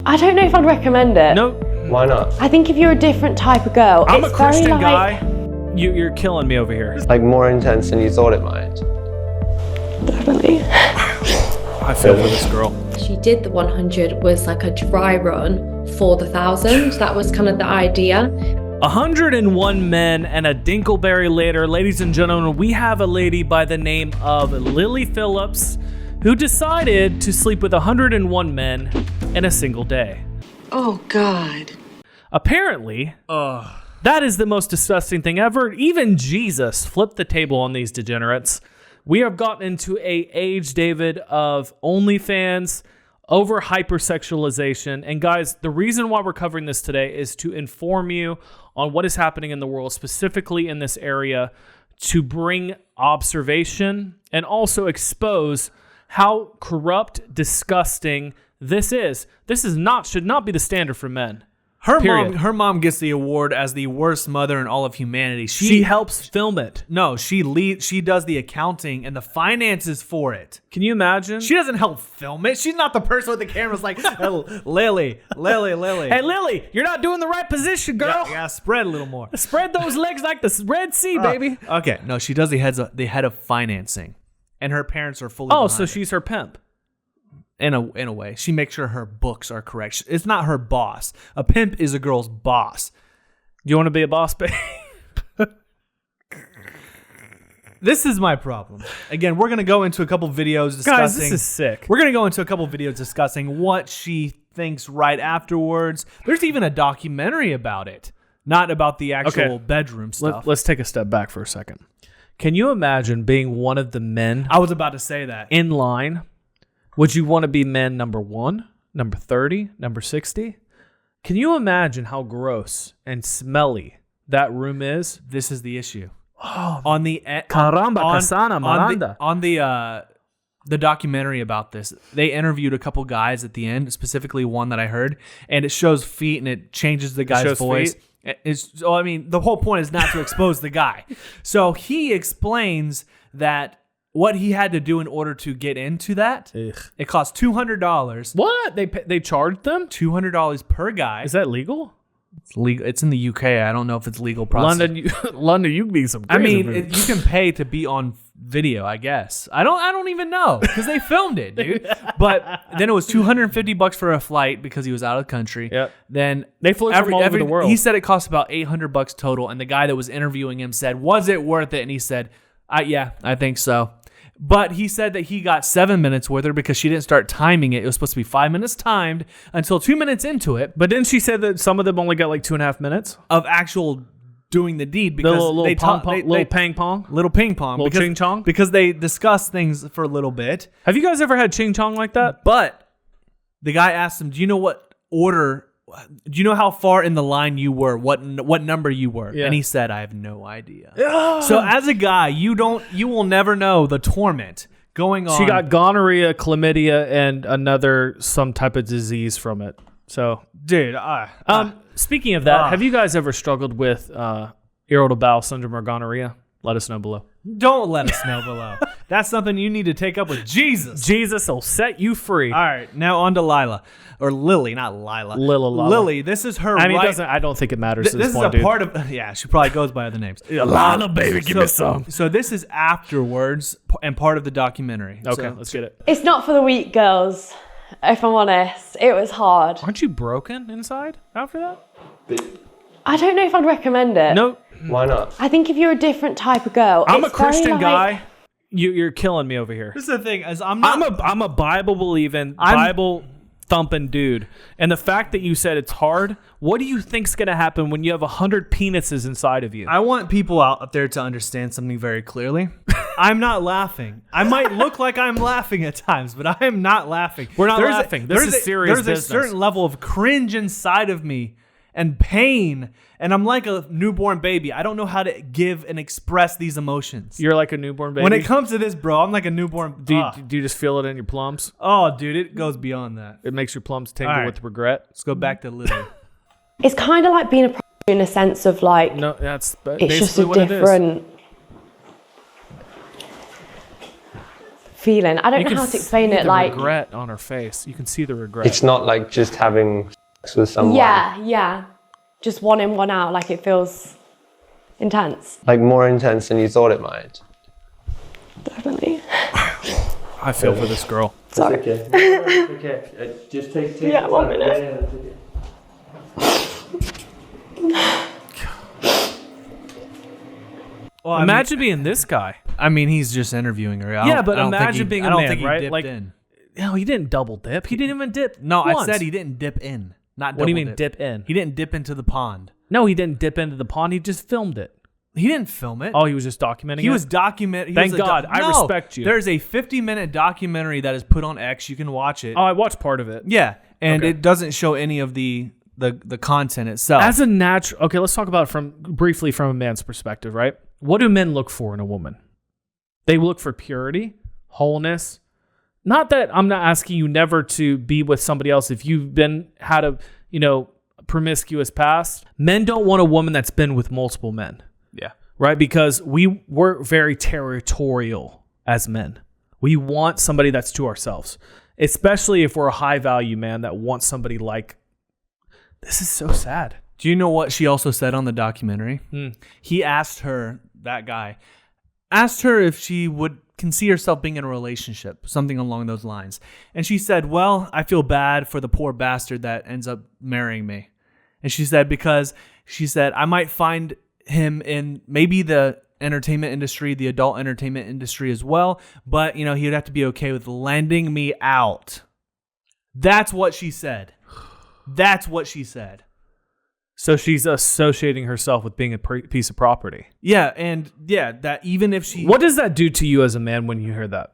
I don't know if I'd recommend it. No. Why not? I think if you're a different type of girl, I'm it's a Christian very, like, guy. You're killing me over here. Like more intense than you thought it might. Definitely. I feel for this girl. She did the 100 was like a dry run for the 1,000. That was kind of the idea. 101 men and a Dinkleberry later. Ladies and gentlemen, we have a lady by the name of Lily Phillips who decided to sleep with 101 men in a single day. Oh, God. Apparently, that is the most disgusting thing ever. Even Jesus flipped the table on these degenerates. We have gotten into a age, David, of OnlyFans, over hypersexualization. And guys, the reason why we're covering this today is to inform you on what is happening in the world, specifically in this area, to bring observation and also expose how corrupt, disgusting this is. This should not be the standard for men. Her mom gets the award as the worst mother in all of humanity. She helps film it. No, she does the accounting and the finances for it. Can you imagine? She doesn't help film it. She's not the person with the cameras like, oh, Lily. Hey, Lily, you're not doing the right position, girl. Yeah, spread a little more. Spread those legs like the Red Sea, baby. Okay, no, she does the head of financing, and her parents are fully. Oh, so she's her pimp. In a way, she makes sure her books are correct. It's not her boss. A pimp is a girl's boss. You want to be a boss, babe? This is my problem. Again, we're gonna go into a couple videos discussing. Guys, this is sick. We're gonna go into a couple videos discussing what she thinks right afterwards. There's even a documentary about it, not about the actual bedroom stuff. Let's take a step back for a second. Can you imagine being one of the men? I was about to say that. In line. Would you want to be man number 1, number 30, number 60? Can you imagine how gross and smelly that room is? This is the issue. Oh, on the caramba, Casana, Miranda. On the documentary about this, they interviewed a couple guys at the end, specifically one that I heard, and it shows feet and it changes the guy's voice. The whole point is not to expose the guy. So he explains that what he had to do in order to get into that, it cost $200. What? They charged them? $200 per guy. Is that legal? It's legal. It's in the UK. I don't know if it's legal. London, you can be some crazy you can pay to be on video, I guess. I don't even know because they filmed it, dude. But then it was $250 for a flight because he was out of the country. Yep. Then they flew from all over the world. He said it cost about $800 total, and the guy that was interviewing him said, "Was it worth it?" And he said, "Yeah, I think so." But he said that he got 7 minutes with her because she didn't start timing it. It was supposed to be 5 minutes timed until 2 minutes into it. But didn't she say that some of them only got like 2.5 minutes of actual doing the deed? Because little ping pong, little ching chong, because they discussed things for a little bit. Have you guys ever had ching chong like that? But the guy asked him, "Do you know what order? Do you know how far in the line you were? What number you were?" Yeah. And he said, "I have no idea." So as a guy, you will never know the torment going on. She got gonorrhea, chlamydia, and some type of disease from it. So, dude. Speaking of that, have you guys ever struggled with irritable bowel syndrome or gonorrhea? Let us know below. Don't let us know below. That's something you need to take up with Jesus. Jesus will set you free. All right, now on to Lila. Or Lily, not Lila. Lily, this is her I don't think it matters at this point, is a part of... Yeah, she probably goes by other names. Lila, baby, give me some. So this is afterwards and part of the documentary. Okay, let's get it. It's not for the weak, girls. If I'm honest, it was hard. Aren't you broken inside after that? I don't know if I'd recommend it. No. Why not? I think if you're a different type of girl, I'm it's a Christian very, guy. You're killing me over here. This is the thing, is I'm a Bible believing, Bible thumping dude, and the fact that you said it's hard. What do you think's gonna happen when you have 100 penises inside of you? I want people out there to understand something very clearly. I'm not laughing. I might look like I'm laughing at times, but I am not laughing. We're not laughing. This is serious business. There's a certain level of cringe inside of me and pain, and I'm like a newborn baby. I don't know how to give and express these emotions. You're like a newborn baby? When it comes to this, bro, I'm like a newborn. Do you just feel it in your plums? Oh, dude, it goes beyond that. It makes your plums tingle with regret? Let's go back to Lily. It's kind of like being a prostitute in a sense of like... No, that's it's just a different... feeling. I don't know how to explain it. Like regret on her face. You can see the regret. It's not like just having sex with someone. Yeah. Just one in, one out. Like it feels intense. Like more intense than you thought it might. Definitely. I feel for this girl. Sorry. It's okay. Just take Yeah, 1 minute. Well, Imagine being this guy. I mean, he's just interviewing her. But imagine being a man, right? Dipped Like, in. no, he didn't double dip. He didn't even dip. No, once. I said he didn't dip in. Not What do you double mean dip in? He didn't dip into the pond. No, he didn't dip into the pond. He just filmed it. He didn't film it. Oh, he was just documenting it? He was documenting. Thank God. I respect you. There's a 50-minute documentary that is put on X. You can watch it. Oh, I watched part of it. Yeah, and Okay. it doesn't show any of the content itself. As a natural... Okay, let's talk about it briefly from a man's perspective, right? What do men look for in a woman? They look for purity, wholeness. Not that I'm not asking you never to be with somebody else if you've had a, promiscuous past. Men don't want a woman that's been with multiple men. Yeah. Right? Because we're very territorial as men. We want somebody that's to ourselves, especially if we're a high value man that wants somebody like, this is so sad. Do you know what she also said on the documentary? Hmm. He asked her, that guy, asked her if she can see herself being in a relationship, something along those lines. And she said, well, I feel bad for the poor bastard that ends up marrying me. And she said, because she said, I might find him in maybe the entertainment industry, the adult entertainment industry as well, but, he would have to be okay with lending me out. That's what she said. That's what she said. So she's associating herself with being a piece of property. Yeah, and that even if she... What does that do to you as a man when you hear that?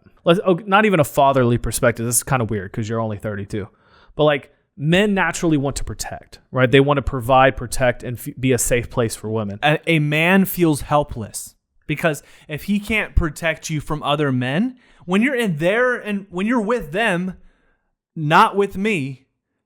Not even a fatherly perspective. This is kind of weird because you're only 32. But like, men naturally want to protect, right? They want to provide, protect, and be a safe place for women. A man feels helpless because if he can't protect you from other men, when you're in there and when you're with them, not with me,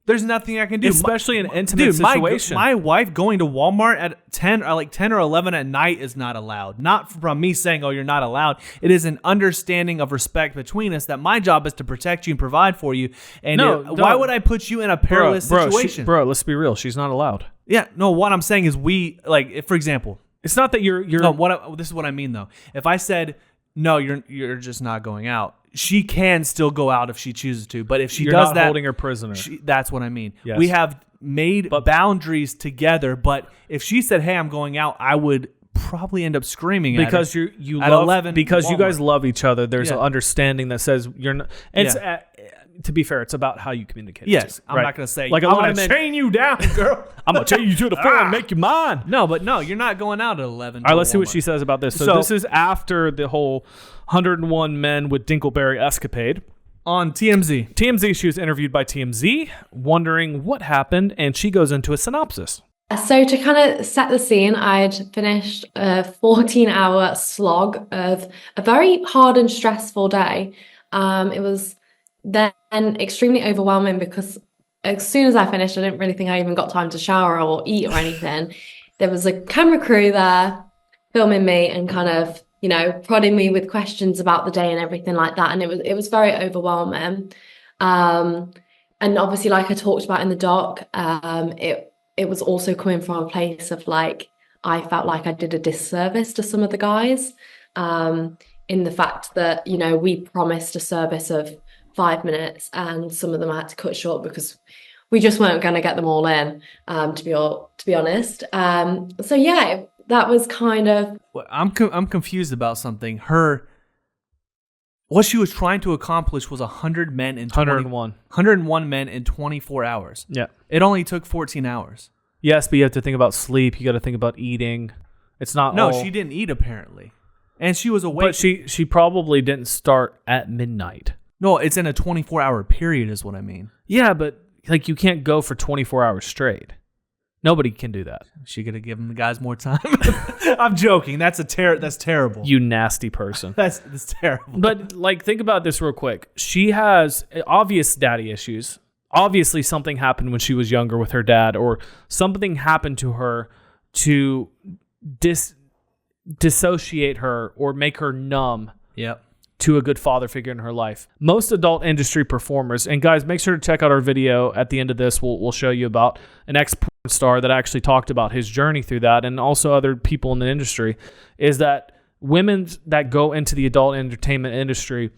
there's nothing I can do. Especially in an intimate situation. My wife going to Walmart at 10 or 11 at night is not allowed. Not from me saying, oh, you're not allowed. It is an understanding of respect between us that my job is to protect you and provide for you. And why would I put you in a perilous situation? Let's be real. She's not allowed. Yeah, no, what I'm saying is for example, it's not that you're no, this is what I mean though. If I said, no, you're just not going out, she can still go out if she chooses to. But if she you're does not that, holding her prisoner. That's what I mean. Yes. We have made boundaries together. But if she said, "Hey, I'm going out," I would probably end up screaming because at her you at love 11 because Walmart. you guys love each other. There's Yeah. an understanding that says you're not. To be fair, it's about how you communicate. Yes, too, I'm right? not going to say, like I'm a lot going of to men. chain you down, girl. I'm gonna chain you to the floor and make you mine. No, you're not going out at 11. All right, let's see what she says about this. So this is after the whole 101 men with Dinkleberry escapade. On TMZ. TMZ, she was interviewed by TMZ, wondering what happened, and she goes into a synopsis. So to kind of set the scene, I'd finished a 14-hour slog of a very hard and stressful day. It was then extremely overwhelming because as soon as I finished, I didn't really think I even got time to shower or eat or anything. There was a camera crew there filming me and kind of, prodding me with questions about the day and everything like that. And it was very overwhelming. And obviously, like I talked about in the doc, it was also coming from a place of I felt like I did a disservice to some of the guys in the fact that, we promised a service of 5 minutes and some of them I had to cut short because we just weren't going to get them all in, to be honest. So yeah, that was kind of... I'm confused about something. What she was trying to accomplish was 100 men in 101 men in 24 hours. Yeah. It only took 14 hours. Yes, but you have to think about sleep. You got to think about eating. It's not she didn't eat apparently. And she was awake. But she probably didn't start at midnight. No, it's in a 24-hour period is what I mean. Yeah, but you can't go for 24 hours straight. Nobody can do that. She could have given the guys more time. I'm joking. That's terrible. You nasty person. That's terrible. But think about this real quick. She has obvious daddy issues. Obviously something happened when she was younger with her dad, or something happened to her to dissociate her or make her numb. Yep. to a good father figure in her life. Most adult industry performers, and guys, make sure to check out our video at the end of this. We'll show you about an ex-porn star that actually talked about his journey through that, and also other people in the industry, is that women that go into the adult entertainment industry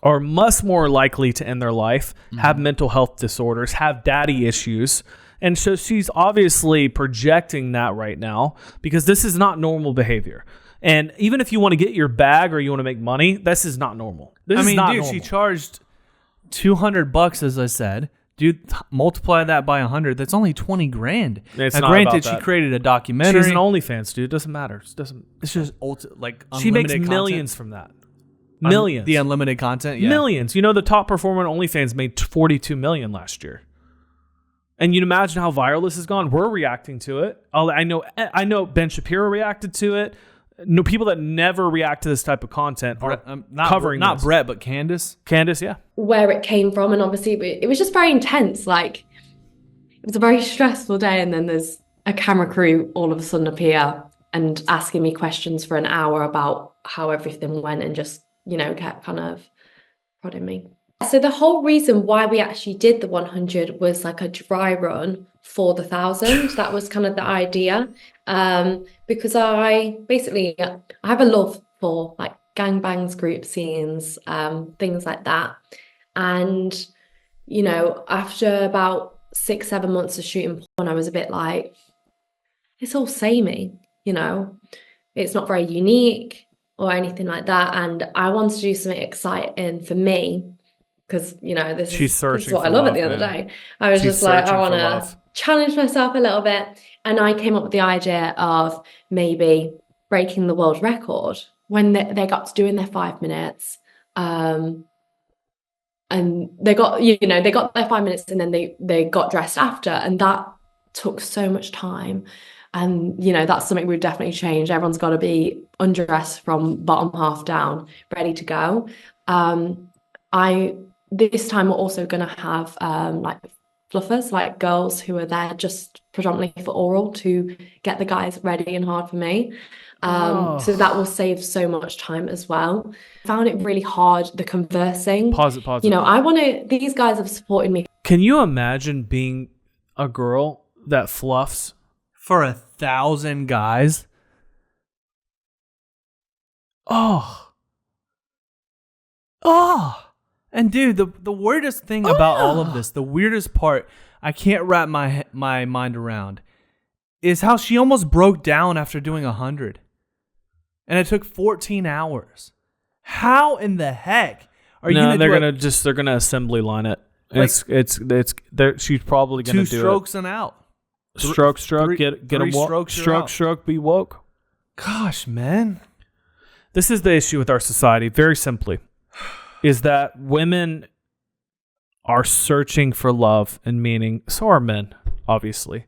are much more likely to end their life, have mental health disorders, have daddy issues. And so she's obviously projecting that right now because this is not normal behavior. And even if you want to get your bag or you want to make money, this is not normal. This is not normal. She charged $200, as I said. Dude, multiply that by 100. That's only 20 grand. It's now, not granted, about that. she created a documentary. She's an OnlyFans, dude. It doesn't matter. It's just like she makes unlimited millions content. from that. Millions. The unlimited content, yeah. Millions. You know, the top performer on OnlyFans made $42 million last year. And you'd imagine how viral this has gone. We're reacting to it. I know Ben Shapiro reacted to it. No, people that never react to this type of content are covering not this. Brett, but Candace, yeah. Where it came from, and obviously it was just very intense. Like, it was a very stressful day, and then there's a camera crew all of a sudden appear and asking me questions for an hour about how everything went, and just, you know, kept kind of prodding me. So the whole reason why we actually did the 100 was like a dry run for the 1,000. That was kind of the idea. Because I have a love for like gangbangs, group scenes, things like that. And, you know, after about 6-7 months of shooting porn, I was a bit like, it's all samey, you know, it's not very unique or anything like that. And I wanted to do something exciting for me. Because, you know, this is what I love at the end of the day. I was just like, I want to challenge myself a little bit. And I came up with the idea of maybe breaking the world record when they got to doing their 5 minutes. And they got their 5 minutes, and then they got dressed after. And that took so much time. And, you know, that's something we've definitely changed. Everyone's got to be undressed from bottom half down, ready to go. This time we're also going to have like fluffers, like girls who are there just predominantly for oral to get the guys ready and hard for me. So that will save so much time as well. I found it really hard, the conversing. Pause it. You know, these guys have supported me. Can you imagine being a girl that fluffs for 1,000 guys? Oh. And dude, the weirdest thing about all of this, the weirdest part, I can't wrap my mind around, is how she almost broke down after doing 100. And it took 14 hours. How in the heck are you gonna they're gonna assembly line it. Like, she's probably gonna do 2 strokes and out. Stroke, get a walk. Stroke, be woke. Gosh, man. This is the issue with our society, very simply, is that women are searching for love and meaning. So are men, obviously.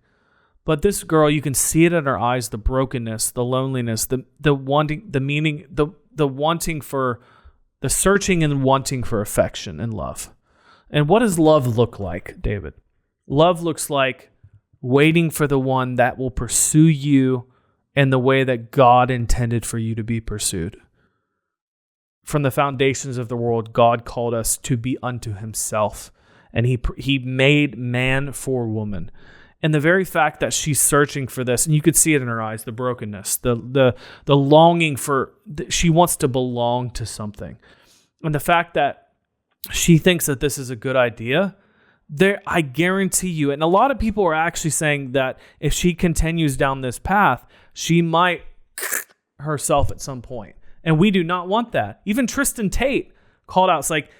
But this girl, you can see it in her eyes, the brokenness, the loneliness, the wanting, the meaning, the wanting for, the searching and wanting for affection and love. And what does love look like, David? Love looks like waiting for the one that will pursue you in the way that God intended for you to be pursued. From the foundations of the world, God called us to be unto himself. And he made man for woman. And the very fact that she's searching for this, and you could see it in her eyes, the brokenness, the longing for, she wants to belong to something. And the fact that she thinks that this is a good idea, I guarantee you, and a lot of people are actually saying that if she continues down this path, she might herself at some point. And we do not want that. Even Tristan Tate called out, it's like,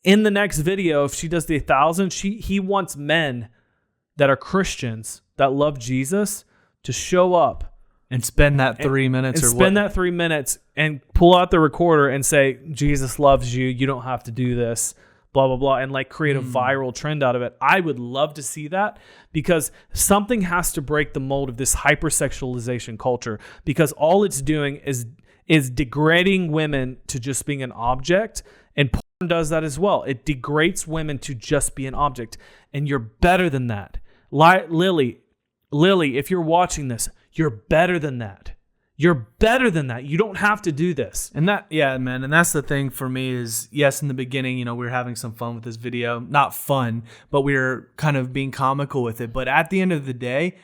in the next video, if she does the 1,000, he wants men that are Christians that love Jesus to show up and spend that 3 minutes that 3 minutes and pull out the recorder and say, Jesus loves you. You don't have to do this, blah, blah, blah, and like create a viral trend out of it. I would love to see that, because something has to break the mold of this hypersexualization culture, because all it's doing is degrading women to just being an object, and porn does that as well. It degrades women to just be an object, and you're better than that. Lily, if you're watching this, you're better than that. You're better than that. You don't have to do this. And that, yeah, man. And that's the thing for me is, yes, in the beginning, we were having some fun with this video. Not fun, but we were kind of being comical with it. But at the end of the day,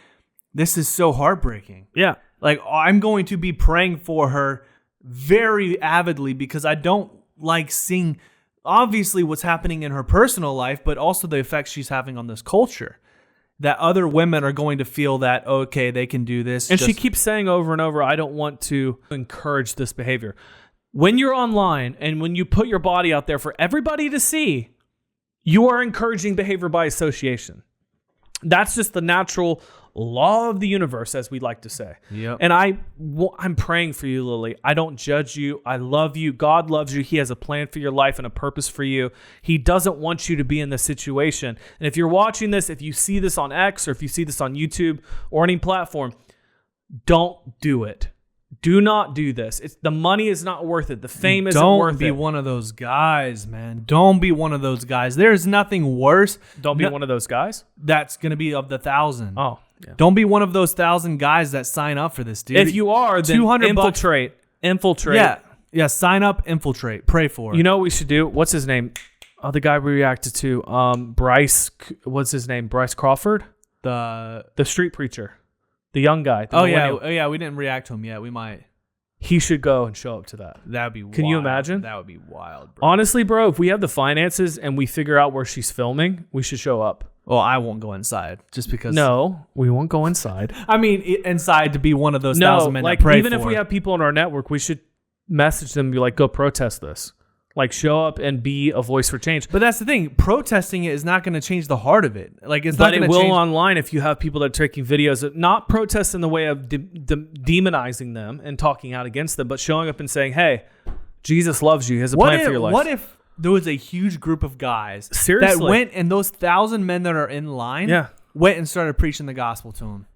this is so heartbreaking. Yeah. Like, I'm going to be praying for her very avidly because I don't like seeing, obviously, what's happening in her personal life, but also the effects she's having on this culture. That other women are going to feel that, okay, they can do this. And she keeps saying over and over, I don't want to encourage this behavior. When you're online and when you put your body out there for everybody to see, you are encouraging behavior by association. That's just the natural law of the universe, as we like to say. Yep. And I'm praying for you, Lily. I don't judge you. I love you. God loves you. He has a plan for your life and a purpose for you. He doesn't want you to be in this situation. And if you're watching this, if you see this on X or if you see this on YouTube or any platform, don't do it. Do not do this. The money is not worth it. The fame isn't worth it. Don't be one of those guys, man. Don't be one of those guys. There's nothing worse. Don't be one of those guys? That's going to be of the 1,000. Oh, yeah. Don't be one of those 1,000 guys that sign up for this, dude. If you are, then infiltrate. Infiltrate. Yeah, sign up, infiltrate. Pray for it. You know what we should do? What's his name? Oh, the guy we reacted to. Bryce, what's his name? Bryce Crawford? The street preacher. The young guy. Oh, yeah. We didn't react to him yet. We might. He should go and show up to that. That'd be wild. Can you imagine? That would be wild, bro. Honestly, bro, if we have the finances and we figure out where she's filming, we should show up. Well, I won't go inside just because. No, we won't go inside. I mean, inside to be one of those 1,000 men that pray even for if we have people on our network, we should message them and be like, go protest this. Like, show up and be a voice for change. But that's the thing. Protesting it is not going to change the heart of it. Like, it's not going to change. But it will online if you have people that are taking videos, not protest in the way of demonizing them and talking out against them, but showing up and saying, hey, Jesus loves you. He has a plan for your life. What if there was a huge group of guys Seriously. that went, and those 1,000 men that are in line went and started preaching the gospel to them?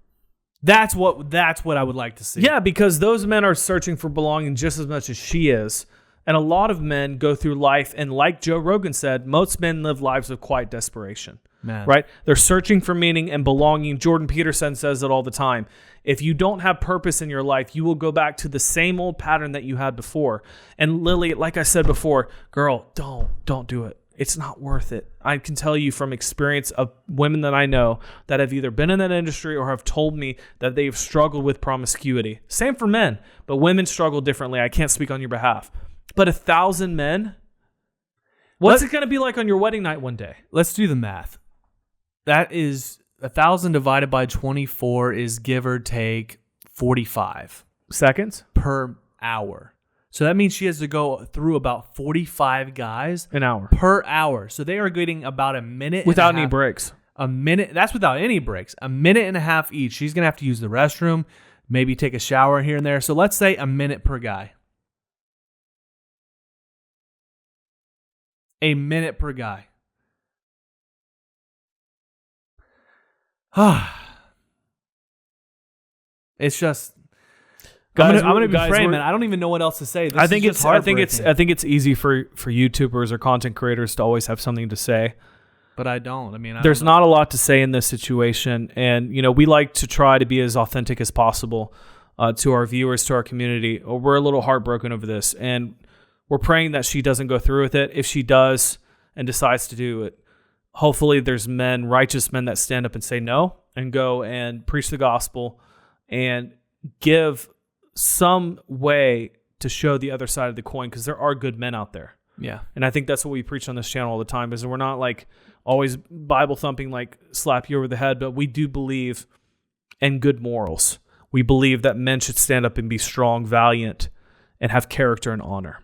That's what I would like to see. Yeah, because those men are searching for belonging just as much as she is. And a lot of men go through life, and like Joe Rogan said, most men live lives of quiet desperation. Man. Right? They're searching for meaning and belonging. Jordan Peterson says it all the time. If you don't have purpose in your life, you will go back to the same old pattern that you had before. And Lily, like I said before, girl, don't do it. It's not worth it. I can tell you from experience of women that I know that have either been in that industry or have told me that they've struggled with promiscuity. Same for men, but women struggle differently. I can't speak on your behalf. But 1,000 men? What's it going to be like on your wedding night one day? Let's do the math. That is 1,000 divided by 24 is give or take 45 seconds per hour. So that means she has to go through about 45 guys an hour per hour. So they are getting about a minute without any breaks. A minute. That's without any breaks. A minute and a half each. She's going to have to use the restroom, maybe take a shower here and there. So let's say a minute per guy. A minute per guy. It's just, guys, I'm gonna be frank, man. I don't even know what else to say. I think it's easy for YouTubers or content creators to always have something to say, but I don't. I mean, there's not a lot to say in this situation, and we like to try to be as authentic as possible to our viewers, to our community. We're a little heartbroken over this, and we're praying that she doesn't go through with it. If she does and decides to do it, hopefully there's men, righteous men, that stand up and say no and go and preach the gospel and give some way to show the other side of the coin, because there are good men out there. Yeah. And I think that's what we preach on this channel all the time, is we're not like always Bible thumping, like slap you over the head, but we do believe in good morals. We believe that men should stand up and be strong, valiant, and have character and honor.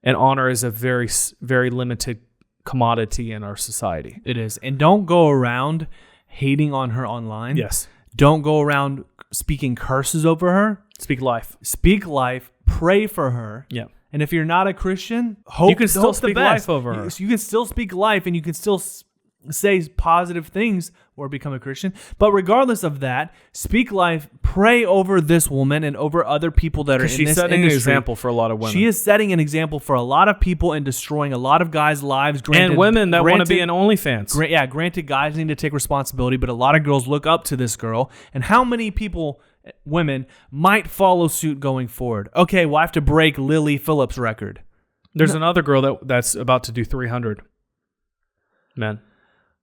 And honor is a very, very limited commodity in our society. It is. And don't go around hating on her online. Yes. Don't go around speaking curses over her. Speak life. Speak life. Pray for her. Yeah. And if you're not a Christian, hope you can still speak life over her. You can still speak life, and you can still say positive things or become a Christian. But regardless of that, speak life, pray over this woman and over other people that are in this industry. She's setting an example for a lot of women. She is setting an example for a lot of people and destroying a lot of guys' lives. And women that want to be in OnlyFans. Granted, guys need to take responsibility, but a lot of girls look up to this girl. And how many people, women, might follow suit going forward? Okay, well, I have to break Lily Phillips' record. There's another girl that's about to do 300 men.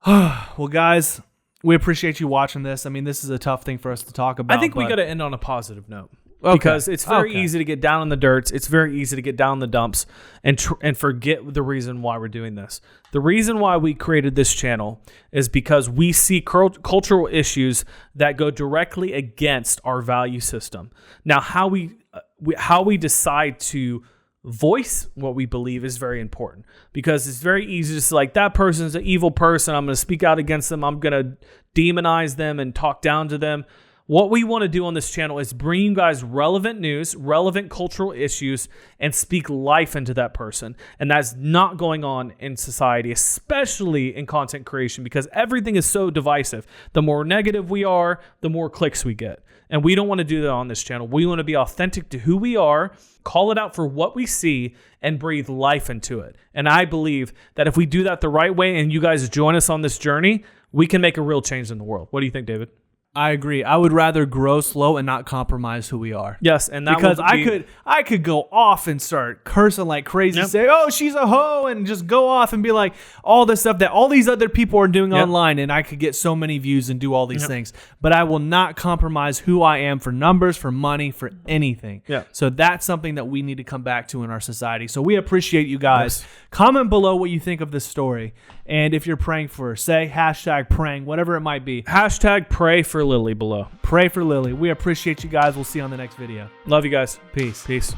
Well, guys, we appreciate you watching this. I mean, this is a tough thing for us to talk about. I think we got to end on a positive note. Because it's very easy to get down in the dirt. It's very easy to get down in the dumps and forget the reason why we're doing this. The reason why we created this channel is because we see cultural issues that go directly against our value system. Now, how we decide to voice what we believe is very important, because it's very easy to say, like, that person's an evil person, I'm going to speak out against them, I'm going to demonize them and talk down to them. What we want to do on this channel is bring you guys relevant news, relevant cultural issues, and speak life into that person. And that's not going on in society, especially in content creation, because everything is so divisive. The more negative we are, the more clicks we get. And we don't want to do that on this channel. We want to be authentic to who we are, call it out for what we see, and breathe life into it. And I believe that if we do that the right way and you guys join us on this journey, we can make a real change in the world. What do you think, David? I agree. I would rather grow slow and not compromise who we are. Yes, and that because I could go off and start cursing like crazy, say, "Oh, she's a hoe," and just go off and be like all this stuff that all these other people are doing online, and I could get so many views and do all these things. But I will not compromise who I am for numbers, for money, for anything. Yeah. So that's something that we need to come back to in our society. So we appreciate you guys. Yes. Comment below what you think of this story, and if you're praying for her, say #praying, whatever it might be. #pray for Lily below. Pray for Lily. We appreciate you guys. We'll see you on the next video. Love you guys. Peace. Peace.